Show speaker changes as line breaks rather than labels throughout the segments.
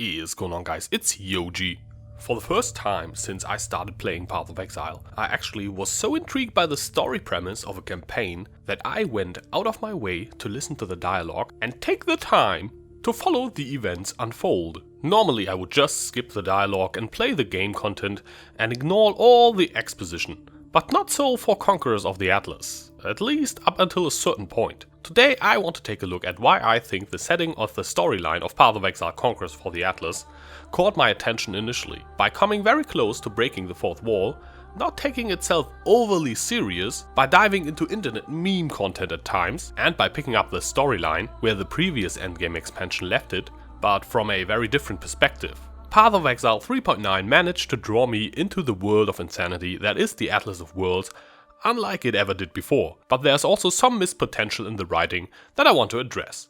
is going on, guys? It's Yoji. For the first time since I started playing Path of Exile, I actually was so intrigued by the story premise of a campaign that I went out of my way to listen to the dialogue and take the time to follow the events unfold. Normally I would just skip the dialogue and play the game content and ignore all the exposition, but not so for Conquerors of the Atlas, at least up until a certain point. Today I want to take a look at why I think the setting of the storyline of Path of Exile Conquerors for the Atlas caught my attention initially, by coming very close to breaking the fourth wall, not taking itself overly serious, by diving into internet meme content at times, and by picking up the storyline where the previous endgame expansion left it, but from a very different perspective. Path of Exile 3.9 managed to draw me into the world of insanity that is the Atlas of Worlds, unlike it ever did before, but there's also some missed potential in the writing that I want to address.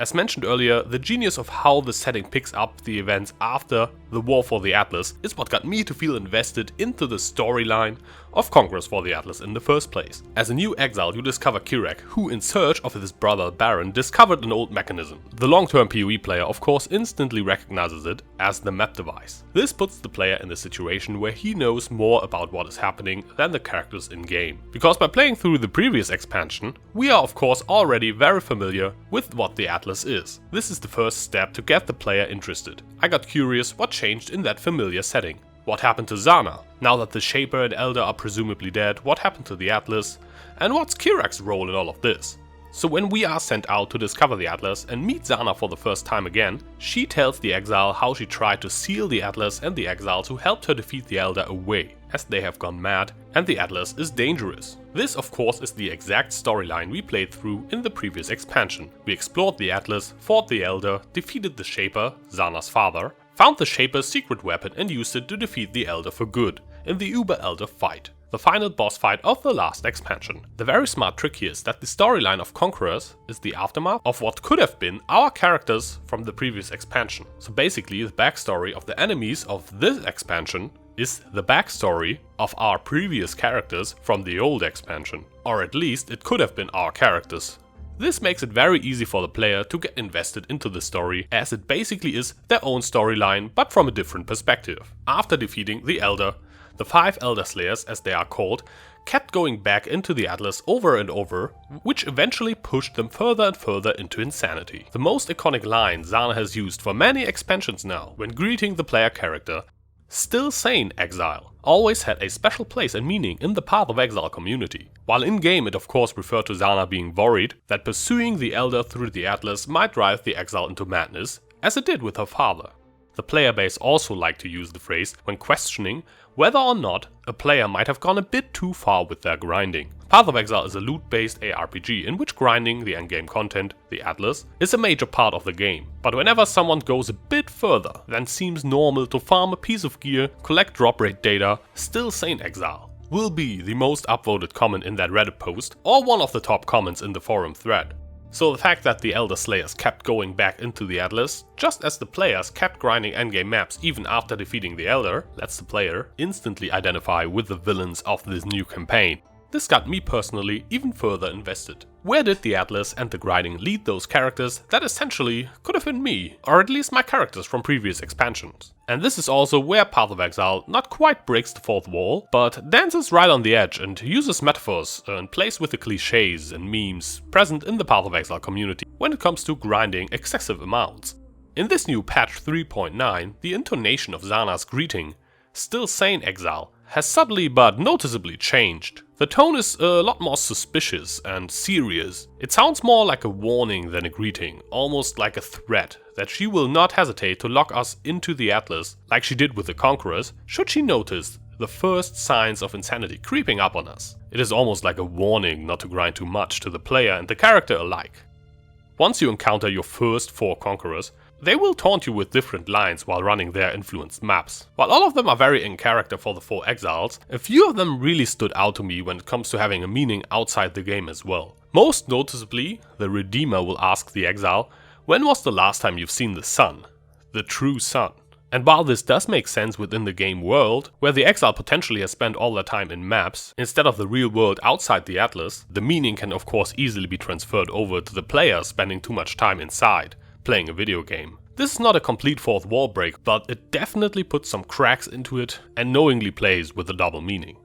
As mentioned earlier, the genius of how the setting picks up the events after the War for the Atlas is what got me to feel invested into the storyline of Conquerors for the Atlas in the first place. As a new exile, you discover Kirak, who in search of his brother Baron discovered an old mechanism. The long-term PoE player of course instantly recognizes it as the map device. This puts the player in a situation where he knows more about what is happening than the characters in-game. Because by playing through the previous expansion, we are of course already very familiar with what the Atlas is. This is the first step to get the player interested. I got curious what changed in that familiar setting. What happened to Zana? Now that the Shaper and Elder are presumably dead, what happened to the Atlas? And what's Kirak's role in all of this? So when we are sent out to discover the Atlas and meet Zana for the first time again, she tells the exile how she tried to seal the Atlas and the exiles who helped her defeat the Elder away, as they have gone mad and the Atlas is dangerous. This of course is the exact storyline we played through in the previous expansion. We explored the Atlas, fought the Elder, defeated the Shaper, Zana's father, found the Shaper's secret weapon and used it to defeat the Elder for good, in the Uber-Elder fight, the final boss fight of the last expansion. The very smart trick here is that the storyline of Conquerors is the aftermath of what could have been our characters from the previous expansion. So basically the backstory of the enemies of this expansion is the backstory of our previous characters from the old expansion. Or at least it could have been our characters. This makes it very easy for the player to get invested into the story, as it basically is their own storyline but from a different perspective. After defeating the Elder, the 5 Elder Slayers, as they are called, kept going back into the Atlas over and over, which eventually pushed them further and further into insanity. The most iconic line Zana has used for many expansions now, when greeting the player character, "Still sane, exile," always had a special place and meaning in the Path of Exile community. While in-game it of course referred to Zana being worried that pursuing the Elder through the Atlas might drive the exile into madness, as it did with her father. The player base also liked to use the phrase when questioning whether or not a player might have gone a bit too far with their grinding. Path of Exile is a loot-based ARPG in which grinding the endgame content, the Atlas, is a major part of the game. But whenever someone goes a bit further than seems normal to farm a piece of gear, collect drop rate data, "Still sane, exile" will be the most upvoted comment in that Reddit post, or one of the top comments in the forum thread. So the fact that the Elder Slayers kept going back into the Atlas, just as the players kept grinding endgame maps even after defeating the Elder, lets the player instantly identify with the villains of this new campaign. This got me personally even further invested. Where did the Atlas and the grinding lead those characters that essentially could have been me, or at least my characters from previous expansions? And this is also where Path of Exile not quite breaks the fourth wall, but dances right on the edge and uses metaphors and plays with the cliches and memes present in the Path of Exile community when it comes to grinding excessive amounts. In this new patch 3.9, the intonation of Zana's greeting, "Still sane, exile," has subtly but noticeably changed. The tone is a lot more suspicious and serious. It sounds more like a warning than a greeting, almost like a threat that she will not hesitate to lock us into the Atlas, like she did with the Conquerors, should she notice the first signs of insanity creeping up on us. It is almost like a warning not to grind too much to the player and the character alike. Once you encounter your first 4 Conquerors, they will taunt you with different lines while running their influenced maps. While all of them are very in character for the 4 exiles, a few of them really stood out to me when it comes to having a meaning outside the game as well. Most noticeably, the Redeemer will ask the exile, "When was the last time you've seen the sun? The true sun?" And while this does make sense within the game world, where the exile potentially has spent all their time in maps, instead of the real world outside the Atlas, the meaning can of course easily be transferred over to the player spending too much time inside, playing a video game. This is not a complete fourth wall break, but it definitely puts some cracks into it and knowingly plays with a double meaning.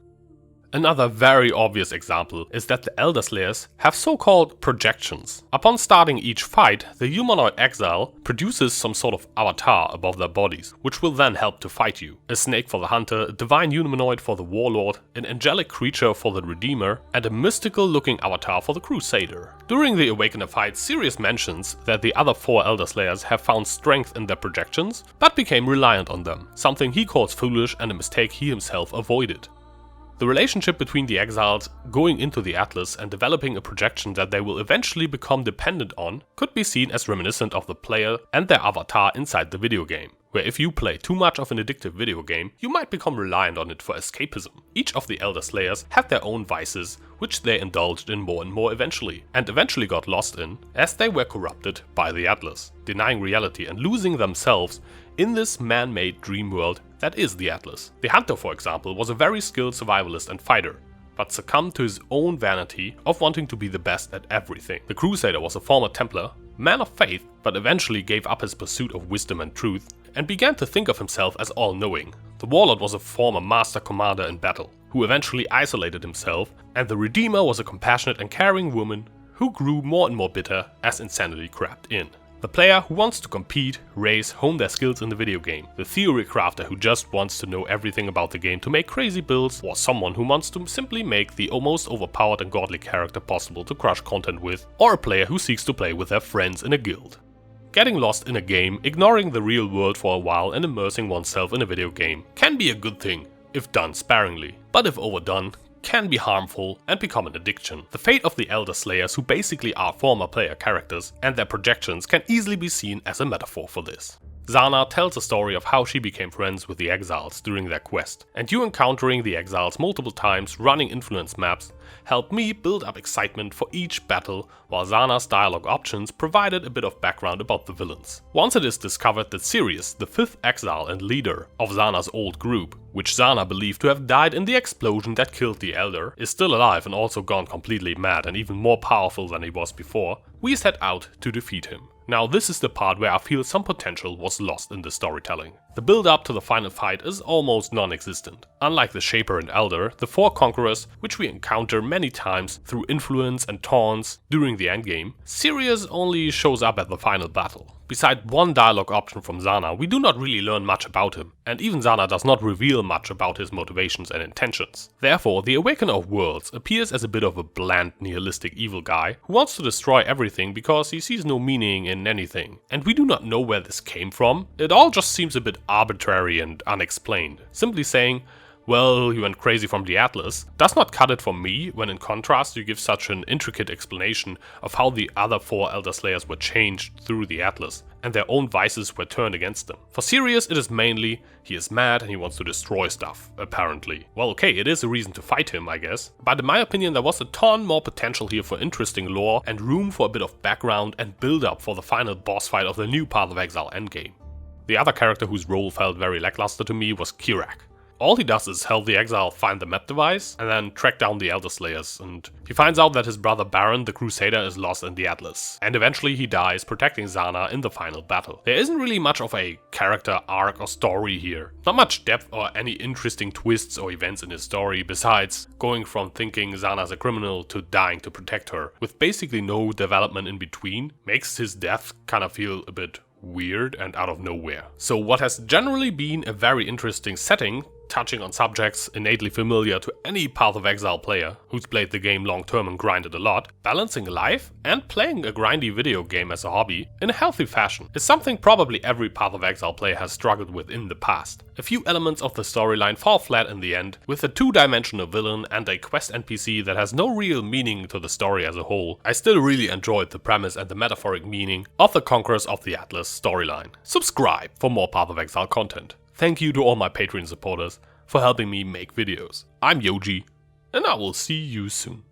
Another very obvious example is that the Elder Slayers have so-called projections. Upon starting each fight, the humanoid exile produces some sort of avatar above their bodies, which will then help to fight you. A snake for the hunter, a divine humanoid for the warlord, an angelic creature for the redeemer, and a mystical looking avatar for the crusader. During the Awakener fight, Sirius mentions that the other 4 Elder Slayers have found strength in their projections, but became reliant on them, something he calls foolish and a mistake he himself avoided. The relationship between the exiles going into the Atlas and developing a projection that they will eventually become dependent on could be seen as reminiscent of the player and their avatar inside the video game, where if you play too much of an addictive video game, you might become reliant on it for escapism. Each of the Elder Slayers had their own vices, which they indulged in more and more eventually got lost in as they were corrupted by the Atlas, denying reality and losing themselves in this man-made dream world that is the Atlas. The Hunter, for example, was a very skilled survivalist and fighter, but succumbed to his own vanity of wanting to be the best at everything. The Crusader was a former Templar, man of faith, but eventually gave up his pursuit of wisdom and truth and began to think of himself as all-knowing. The Warlord was a former master commander in battle, who eventually isolated himself, and the Redeemer was a compassionate and caring woman who grew more and more bitter as insanity crept in. The player who wants to compete, race, hone their skills in the video game. The theory crafter who just wants to know everything about the game to make crazy builds, or someone who wants to simply make the almost overpowered and godly character possible to crush content with, or a player who seeks to play with their friends in a guild. Getting lost in a game, ignoring the real world for a while and immersing oneself in a video game can be a good thing, if done sparingly, but if overdone, can be harmful and become an addiction. The fate of the Elder Slayers, who basically are former player characters, and their projections can easily be seen as a metaphor for this. Zana tells a story of how she became friends with the exiles during their quest, and you encountering the exiles multiple times, running influence maps, helped me build up excitement for each battle, while Zana's dialogue options provided a bit of background about the villains. Once it is discovered that Sirius, the 5th exile and leader of Zana's old group, which Zana believed to have died in the explosion that killed the Elder, is still alive and also gone completely mad and even more powerful than he was before, we set out to defeat him. Now this is the part where I feel some potential was lost in the storytelling. The build up to the final fight is almost non-existent. Unlike the Shaper and Elder, the 4 Conquerors, which we encounter many times through influence and taunts during the endgame, Sirius only shows up at the final battle. Beside one dialogue option from Zana, we do not really learn much about him, and even Zana does not reveal much about his motivations and intentions. Therefore, the Awakener of Worlds appears as a bit of a bland, nihilistic evil guy who wants to destroy everything because he sees no meaning in anything. And we do not know where this came from. It all just seems a bit arbitrary and unexplained. Simply saying, well, you went crazy from the Atlas, does not cut it for me when in contrast you give such an intricate explanation of how the other 4 Elder Slayers were changed through the Atlas and their own vices were turned against them. For Sirius it is mainly, he is mad and he wants to destroy stuff, apparently. Well, okay, it is a reason to fight him, I guess, but in my opinion there was a ton more potential here for interesting lore and room for a bit of background and build up for the final boss fight of the new Path of Exile endgame. The other character whose role felt very lackluster to me was Kirak. All he does is help the exile find the map device and then track down the Elder Slayers, and he finds out that his brother Baron, the Crusader, is lost in the Atlas, and eventually he dies protecting Zana in the final battle. There isn't really much of a character arc or story here. Not much depth or any interesting twists or events in his story besides going from thinking Zana's a criminal to dying to protect her, with basically no development in between, makes his death kind of feel a bit weird and out of nowhere. So what has generally been a very interesting setting, touching on subjects innately familiar to any Path of Exile player who's played the game long term and grinded a lot, balancing life and playing a grindy video game as a hobby in a healthy fashion is something probably every Path of Exile player has struggled with in the past. A few elements of the storyline fall flat in the end, with a 2-dimensional villain and a quest NPC that has no real meaning to the story as a whole. I still really enjoyed the premise and the metaphoric meaning of the Conquerors of the Atlas storyline. Subscribe for more Path of Exile content. Thank you to all my Patreon supporters for helping me make videos. I'm Yoji, and I will see you soon.